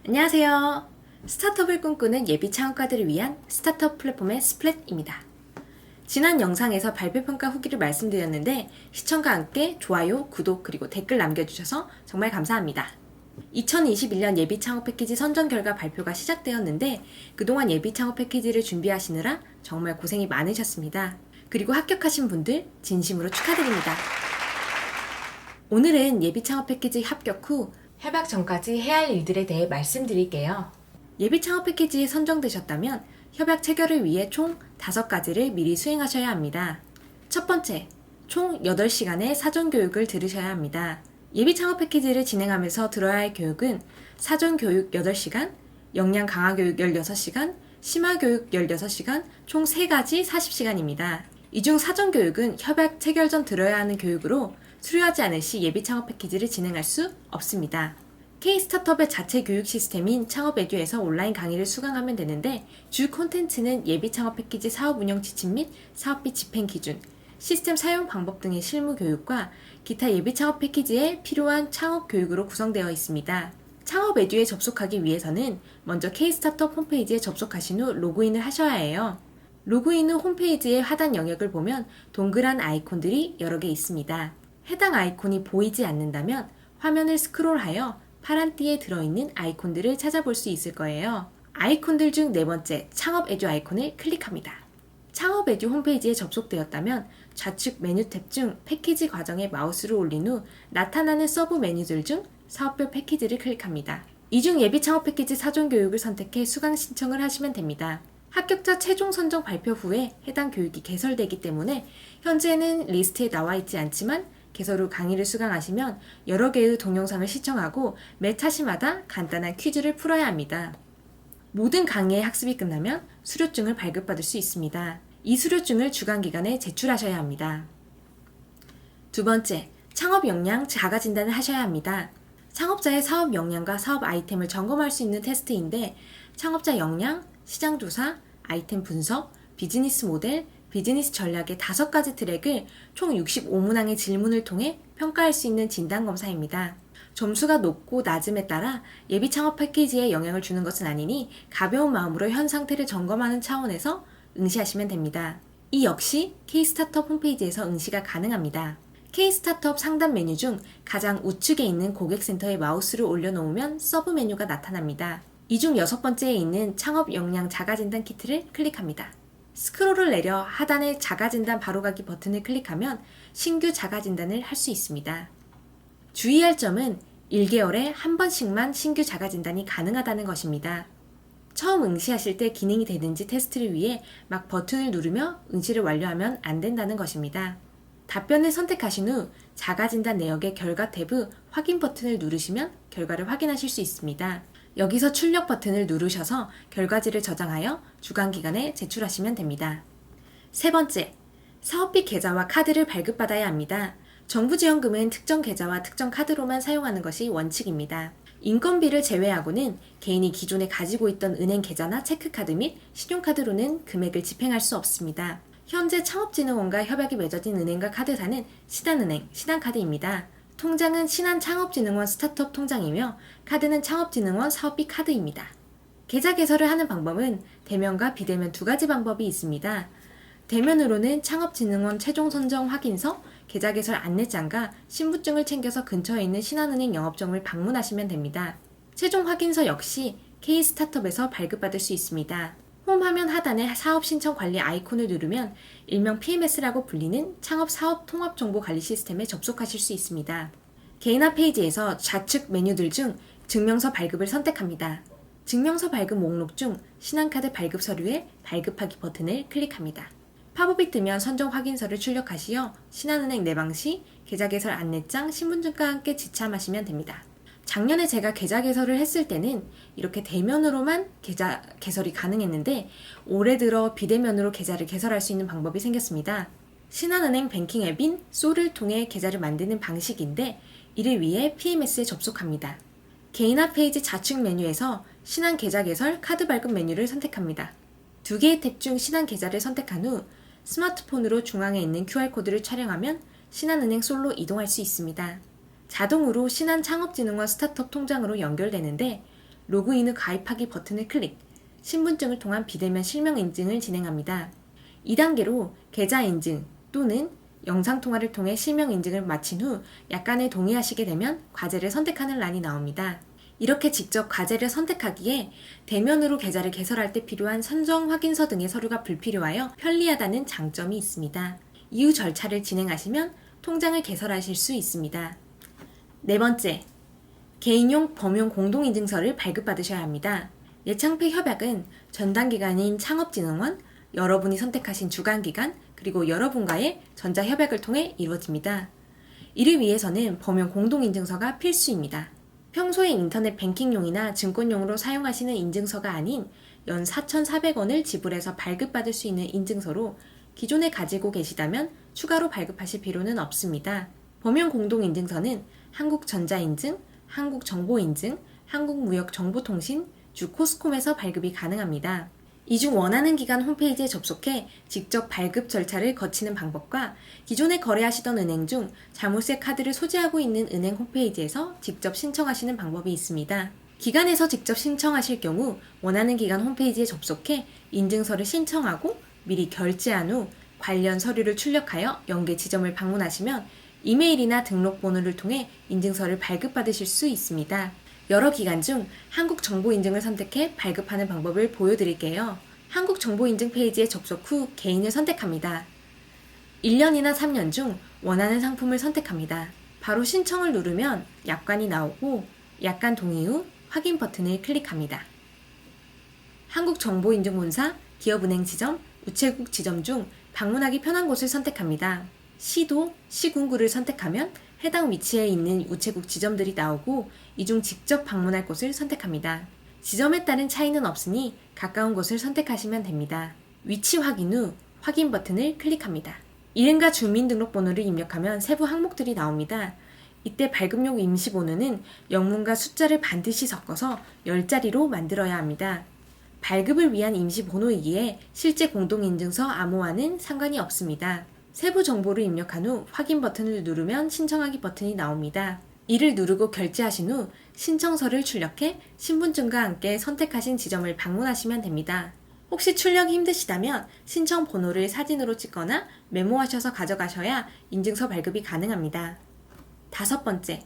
안녕하세요. 스타트업을 꿈꾸는 예비 창업가들을 위한 스타트업 플랫폼의 스플릿입니다. 지난 영상에서 발표평가 후기를 말씀드렸는데 시청과 함께 좋아요, 구독, 그리고 댓글 남겨주셔서 정말 감사합니다. 2021년 예비 창업 패키지 선정 결과 발표가 시작되었는데 그동안 예비 창업 패키지를 준비하시느라 정말 고생이 많으셨습니다. 그리고 합격하신 분들 진심으로 축하드립니다. 오늘은 예비 창업 패키지 합격 후 협약 전까지 해야 할 일들에 대해 말씀드릴게요. 예비 창업 패키지에 선정되셨다면 협약 체결을 위해 총 5가지를 미리 수행하셔야 합니다. 첫 번째, 총 8시간의 사전 교육을 들으셔야 합니다. 예비 창업 패키지를 진행하면서 들어야 할 교육은 사전 교육 8시간, 역량 강화 교육 16시간, 심화 교육 16시간, 총 3가지 40시간입니다. 이 중 사전 교육은 협약 체결 전 들어야 하는 교육으로 수료하지 않을 시 예비 창업 패키지를 진행할 수 없습니다. K-스타트업의 자체 교육 시스템인 창업에듀에서 온라인 강의를 수강하면 되는데 주 콘텐츠는 예비 창업 패키지 사업 운영 지침 및 사업비 집행 기준, 시스템 사용 방법 등의 실무 교육과 기타 예비 창업 패키지에 필요한 창업 교육으로 구성되어 있습니다. 창업에듀에 접속하기 위해서는 먼저 K-스타트업 홈페이지에 접속하신 후 로그인을 하셔야 해요. 로그인 후 홈페이지의 하단 영역을 보면 동그란 아이콘들이 여러 개 있습니다. 해당 아이콘이 보이지 않는다면 화면을 스크롤하여 파란 띠에 들어있는 아이콘들을 찾아볼 수 있을 거예요. 아이콘들 중 네 번째 창업 에듀 아이콘을 클릭합니다. 창업 에듀 홈페이지에 접속되었다면 좌측 메뉴 탭 중 패키지 과정에 마우스를 올린 후 나타나는 서브 메뉴들 중 사업별 패키지를 클릭합니다. 이 중 예비 창업 패키지 사전 교육을 선택해 수강 신청을 하시면 됩니다. 합격자 최종 선정 발표 후에 해당 교육이 개설되기 때문에 현재는 리스트에 나와 있지 않지만 개설 후 강의를 수강하시면 여러 개의 동영상을 시청하고 매 차시마다 간단한 퀴즈를 풀어야 합니다. 모든 강의의 학습이 끝나면 수료증을 발급받을 수 있습니다. 이 수료증을 주간기간에 제출하셔야 합니다. 두 번째, 창업 역량 자가 진단을 하셔야 합니다. 창업자의 사업 역량과 사업 아이템을 점검할 수 있는 테스트인데 창업자 역량, 시장 조사, 아이템 분석, 비즈니스 모델, 비즈니스 전략의 5가지 트랙을 총 65문항의 질문을 통해 평가할 수 있는 진단검사입니다. 점수가 높고 낮음에 따라 예비 창업 패키지에 영향을 주는 것은 아니니 가벼운 마음으로 현 상태를 점검하는 차원에서 응시하시면 됩니다. 이 역시 K-스타트업 홈페이지에서 응시가 가능합니다. K-스타트업 상단 메뉴 중 가장 우측에 있는 고객센터에 마우스를 올려놓으면 서브 메뉴가 나타납니다. 이 중 6번째에 있는 창업 역량 자가진단 키트를 클릭합니다. 스크롤을 내려 하단의 자가진단 바로가기 버튼을 클릭하면 신규 자가진단을 할 수 있습니다. 주의할 점은 1개월에 한 번씩만 신규 자가진단이 가능하다는 것입니다. 처음 응시하실 때 기능이 되는지 테스트를 위해 막 버튼을 누르며 응시를 완료하면 안 된다는 것입니다. 답변을 선택하신 후 자가진단 내역의 결과 탭의 확인 버튼을 누르시면 결과를 확인하실 수 있습니다. 여기서 출력 버튼을 누르셔서 결과지를 저장하여 주간기간에 제출하시면 됩니다. 세 번째, 사업비 계좌와 카드를 발급받아야 합니다. 정부 지원금은 특정 계좌와 특정 카드로만 사용하는 것이 원칙입니다. 인건비를 제외하고는 개인이 기존에 가지고 있던 은행 계좌나 체크카드 및 신용카드로는 금액을 집행할 수 없습니다. 현재 창업진흥원과 협약이 맺어진 은행과 카드사는 신한은행, 신한카드입니다. 통장은 신한창업진흥원 스타트업 통장이며 카드는 창업진흥원 사업비 카드입니다. 계좌 개설을 하는 방법은 대면과 비대면 2가지 방법이 있습니다. 대면으로는 창업진흥원 최종 선정 확인서, 계좌 개설 안내장과 신분증을 챙겨서 근처에 있는 신한은행 영업점을 방문하시면 됩니다. 최종 확인서 역시 K-스타트업에서 발급받을 수 있습니다. 홈 화면 하단에 사업 신청 관리 아이콘을 누르면 일명 PMS라고 불리는 창업 사업 통합 정보 관리 시스템에 접속하실 수 있습니다. 개인화 페이지에서 좌측 메뉴들 중 증명서 발급을 선택합니다. 증명서 발급 목록 중 신한카드 발급 서류에 발급하기 버튼을 클릭합니다. 팝업이 뜨면 선정 확인서를 출력하시어 신한은행 내방 시 계좌 개설 안내장, 신분증과 함께 지참하시면 됩니다. 작년에 제가 계좌 개설을 했을 때는 이렇게 대면으로만 계좌 개설이 가능했는데 올해 들어 비대면으로 계좌를 개설할 수 있는 방법이 생겼습니다. 신한은행 뱅킹 앱인 쏘를 통해 계좌를 만드는 방식인데 이를 위해 PMS에 접속합니다. 개인화 페이지 좌측 메뉴에서 신한 계좌 개설 카드 발급 메뉴를 선택합니다. 2개의 탭 중 신한 계좌를 선택한 후 스마트폰으로 중앙에 있는 QR코드를 촬영하면 신한은행 쏠로 이동할 수 있습니다. 자동으로 신한창업진흥원 스타트업 통장으로 연결되는데 로그인 후 가입하기 버튼을 클릭, 신분증을 통한 비대면 실명 인증을 진행합니다. 2단계로 계좌 인증 또는 영상통화를 통해 실명 인증을 마친 후 약관에 동의하시게 되면 과제를 선택하는 란이 나옵니다. 이렇게 직접 과제를 선택하기에 대면으로 계좌를 개설할 때 필요한 선정 확인서 등의 서류가 불필요하여 편리하다는 장점이 있습니다. 이후 절차를 진행하시면 통장을 개설하실 수 있습니다. 네 번째, 개인용 범용 공동인증서를 발급받으셔야 합니다. 예창폐 협약은 전담기관인 창업진흥원, 여러분이 선택하신 주관기관, 그리고 여러분과의 전자협약을 통해 이루어집니다. 이를 위해서는 범용 공동인증서가 필수입니다. 평소에 인터넷 뱅킹용이나 증권용으로 사용하시는 인증서가 아닌 연 4,400원을 지불해서 발급받을 수 있는 인증서로 기존에 가지고 계시다면 추가로 발급하실 필요는 없습니다. 범용 공동인증서는 한국전자인증, 한국정보인증, 한국무역정보통신, 주 코스콤에서 발급이 가능합니다. 이 중 원하는 기관 홈페이지에 접속해 직접 발급 절차를 거치는 방법과 기존에 거래하시던 은행 중 자물쇠 카드를 소지하고 있는 은행 홈페이지에서 직접 신청하시는 방법이 있습니다. 기관에서 직접 신청하실 경우 원하는 기관 홈페이지에 접속해 인증서를 신청하고 미리 결제한 후 관련 서류를 출력하여 연계 지점을 방문하시면 이메일이나 등록번호를 통해 인증서를 발급받으실 수 있습니다. 여러 기관 중 한국정보인증을 선택해 발급하는 방법을 보여드릴게요. 한국정보인증 페이지에 접속 후 개인을 선택합니다. 1년이나 3년 중 원하는 상품을 선택합니다. 바로 신청을 누르면 약관이 나오고 약관 동의 후 확인 버튼을 클릭합니다. 한국정보인증본사, 기업은행 지점, 우체국 지점 중 방문하기 편한 곳을 선택합니다. 시도, 시군구를 선택하면 해당 위치에 있는 우체국 지점들이 나오고 이 중 직접 방문할 곳을 선택합니다. 지점에 따른 차이는 없으니 가까운 곳을 선택하시면 됩니다. 위치 확인 후 확인 버튼을 클릭합니다. 이름과 주민등록번호를 입력하면 세부 항목들이 나옵니다. 이때 발급용 임시번호는 영문과 숫자를 반드시 섞어서 10자리로 만들어야 합니다. 발급을 위한 임시번호이기에 실제 공동인증서 암호와는 상관이 없습니다. 세부 정보를 입력한 후 확인 버튼을 누르면 신청하기 버튼이 나옵니다. 이를 누르고 결제하신 후 신청서를 출력해 신분증과 함께 선택하신 지점을 방문하시면 됩니다. 혹시 출력이 힘드시다면 신청 번호를 사진으로 찍거나 메모하셔서 가져가셔야 인증서 발급이 가능합니다. 5번째,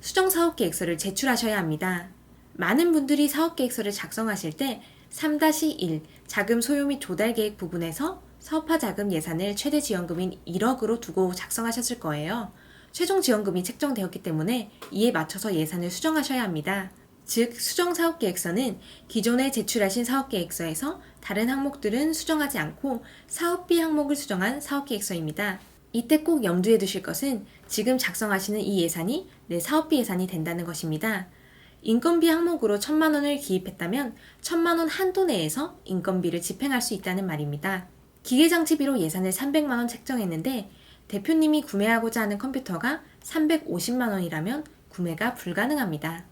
수정사업계획서를 제출하셔야 합니다. 많은 분들이 사업계획서를 작성하실 때 3-1 자금 소요 및 조달 계획 부분에서 사업화 자금 예산을 최대 지원금인 1억으로 두고 작성하셨을 거예요. 최종 지원금이 책정되었기 때문에 이에 맞춰서 예산을 수정하셔야 합니다. 즉, 수정사업계획서는 기존에 제출하신 사업계획서에서 다른 항목들은 수정하지 않고 사업비 항목을 수정한 사업계획서입니다. 이때 꼭 염두에 두실 것은 지금 작성하시는 이 예산이 내 사업비 예산이 된다는 것입니다. 인건비 항목으로 1,000만 원을 기입했다면 1,000만 원 한도 내에서 인건비를 집행할 수 있다는 말입니다. 기계장치비로 예산을 300만 원 책정했는데 대표님이 구매하고자 하는 컴퓨터가 350만 원이라면 구매가 불가능합니다.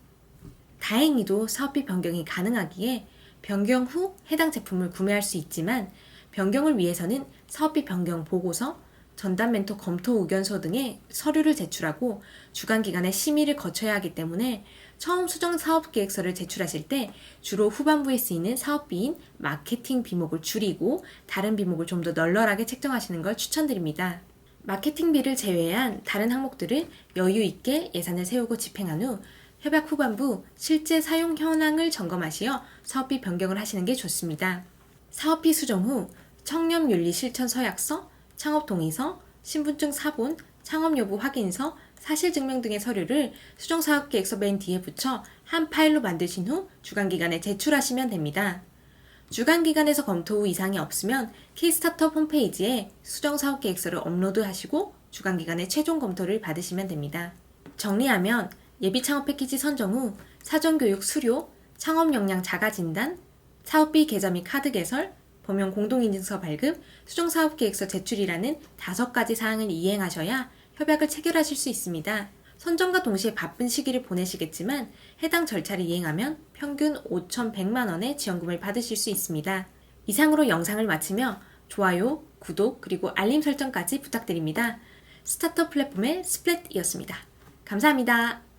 다행히도 사업비 변경이 가능하기에 변경 후 해당 제품을 구매할 수 있지만 변경을 위해서는 사업비 변경 보고서, 전담 멘토 검토 의견서 등의 서류를 제출하고 주관기관의 심의를 거쳐야 하기 때문에 처음 수정 사업계획서를 제출하실 때 주로 후반부에 쓰이는 사업비인 마케팅 비목을 줄이고 다른 비목을 좀 더 널널하게 책정하시는 걸 추천드립니다. 마케팅비를 제외한 다른 항목들을 여유 있게 예산을 세우고 집행한 후 협약 후반부 실제 사용 현황을 점검하시어 사업비 변경을 하시는 게 좋습니다. 사업비 수정 후 청렴윤리 실천 서약서, 창업동의서, 신분증 사본, 창업여부 확인서, 사실증명 등의 서류를 수정사업계획서 맨 뒤에 붙여 한 파일로 만드신 후 주관기관에 제출하시면 됩니다. 주관기관에서 검토 후 이상이 없으면 K-스타트업 홈페이지에 수정사업계획서를 업로드하시고 주관기관의 최종 검토를 받으시면 됩니다. 정리하면 예비창업 패키지 선정 후 사전교육 수료, 창업역량 자가진단, 사업비 계좌 및 카드 개설, 범용 공동인증서 발급, 수정사업계획서 제출이라는 5가지 사항을 이행하셔야 협약을 체결하실 수 있습니다. 선정과 동시에 바쁜 시기를 보내시겠지만 해당 절차를 이행하면 평균 5,100만 원의 지원금을 받으실 수 있습니다. 이상으로 영상을 마치며 좋아요, 구독, 그리고 알림 설정까지 부탁드립니다. 스타트업 플랫폼의 스플릿이었습니다. 감사합니다.